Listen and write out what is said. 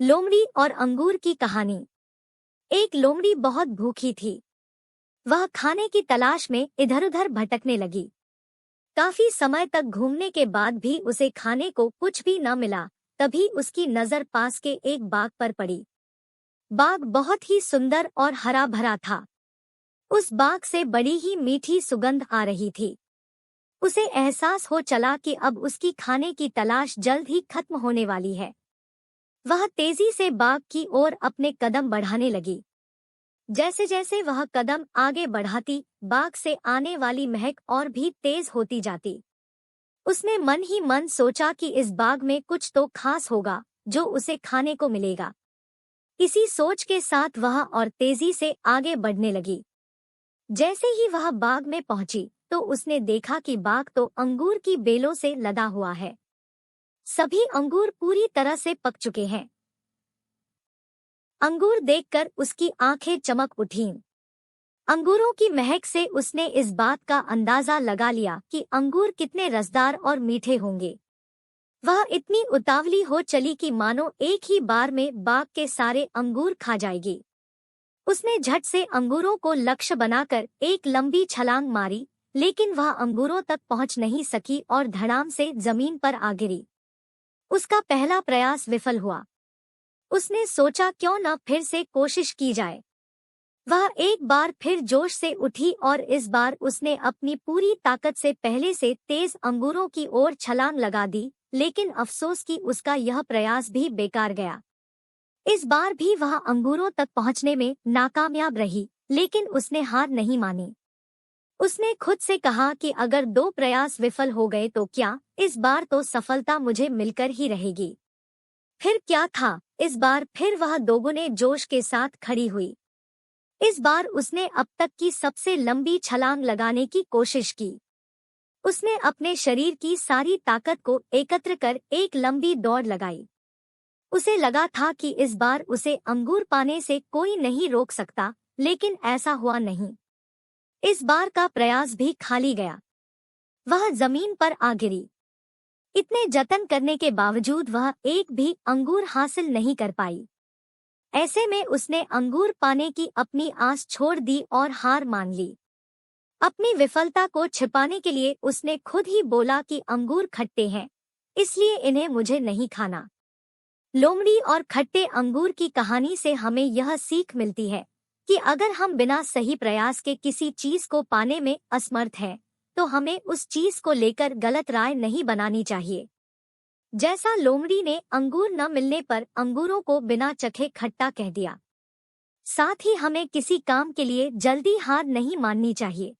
लोमड़ी और अंगूर की कहानी। एक लोमड़ी बहुत भूखी थी। वह खाने की तलाश में इधर-उधर भटकने लगी। काफी समय तक घूमने के बाद भी उसे खाने को कुछ भी न मिला। तभी उसकी नजर पास के एक बाग पर पड़ी। बाग बहुत ही सुंदर और हरा भरा था। उस बाग से बड़ी ही मीठी सुगंध आ रही थी। उसे एहसास हो चला कि अब उसकी खाने की तलाश जल्द ही खत्म होने वाली है। वह तेजी से बाग की ओर अपने कदम बढ़ाने लगी। जैसे जैसे वह कदम आगे बढ़ाती, बाग से आने वाली महक और भी तेज होती जाती। उसने मन ही मन सोचा कि इस बाग में कुछ तो खास होगा जो उसे खाने को मिलेगा। इसी सोच के साथ वह और तेजी से आगे बढ़ने लगी। जैसे ही वह बाग में पहुंची तो उसने देखा कि बाग तो अंगूर की बेलों से लदा हुआ है। सभी अंगूर पूरी तरह से पक चुके हैं। अंगूर देखकर उसकी आंखें चमक उठीं। अंगूरों की महक से उसने इस बात का अंदाजा लगा लिया कि अंगूर कितने रसदार और मीठे होंगे। वह इतनी उतावली हो चली कि मानो एक ही बार में बाग के सारे अंगूर खा जाएगी। उसने झट से अंगूरों को लक्ष्य बनाकर एक लंबी छलांग मारी, लेकिन वह अंगूरों तक पहुंच नहीं सकी और धड़ाम से जमीन पर आ गिरी। उसका पहला प्रयास विफल हुआ। उसने सोचा क्यों न फिर से कोशिश की जाए। वह एक बार फिर जोश से उठी और इस बार उसने अपनी पूरी ताकत से पहले से तेज अंगूरों की ओर छलांग लगा दी, लेकिन अफसोस कि उसका यह प्रयास भी बेकार गया। इस बार भी वह अंगूरों तक पहुंचने में नाकामयाब रही, लेकिन उसने हार नहीं मानी। उसने खुद से कहा कि अगर 2 प्रयास विफल हो गए तो क्या, इस बार तो सफलता मुझे मिलकर ही रहेगी। फिर क्या था, इस बार फिर वह दोगुने जोश के साथ खड़ी हुई। इस बार उसने अब तक की सबसे लंबी छलांग लगाने की कोशिश की। उसने अपने शरीर की सारी ताकत को एकत्र कर एक लंबी दौड़ लगाई। उसे लगा था कि इस बार उसे अंगूर पाने से कोई नहीं रोक सकता, लेकिन ऐसा हुआ नहीं। इस बार का प्रयास भी खाली गया। वह जमीन पर आ गिरी। इतने जतन करने के बावजूद वह एक भी अंगूर हासिल नहीं कर पाई। ऐसे में उसने अंगूर पाने की अपनी आस छोड़ दी और हार मान ली। अपनी विफलता को छिपाने के लिए उसने खुद ही बोला कि अंगूर खट्टे हैं, इसलिए इन्हें मुझे नहीं खाना। लोमड़ी और खट्टे अंगूर की कहानी से हमें यह सीख मिलती है कि अगर हम बिना सही प्रयास के किसी चीज को पाने में असमर्थ हैं, तो हमें उस चीज को लेकर गलत राय नहीं बनानी चाहिए। जैसा लोमड़ी ने अंगूर न मिलने पर अंगूरों को बिना चखे खट्टा कह दिया। साथ ही हमें किसी काम के लिए जल्दी हार नहीं माननी चाहिए।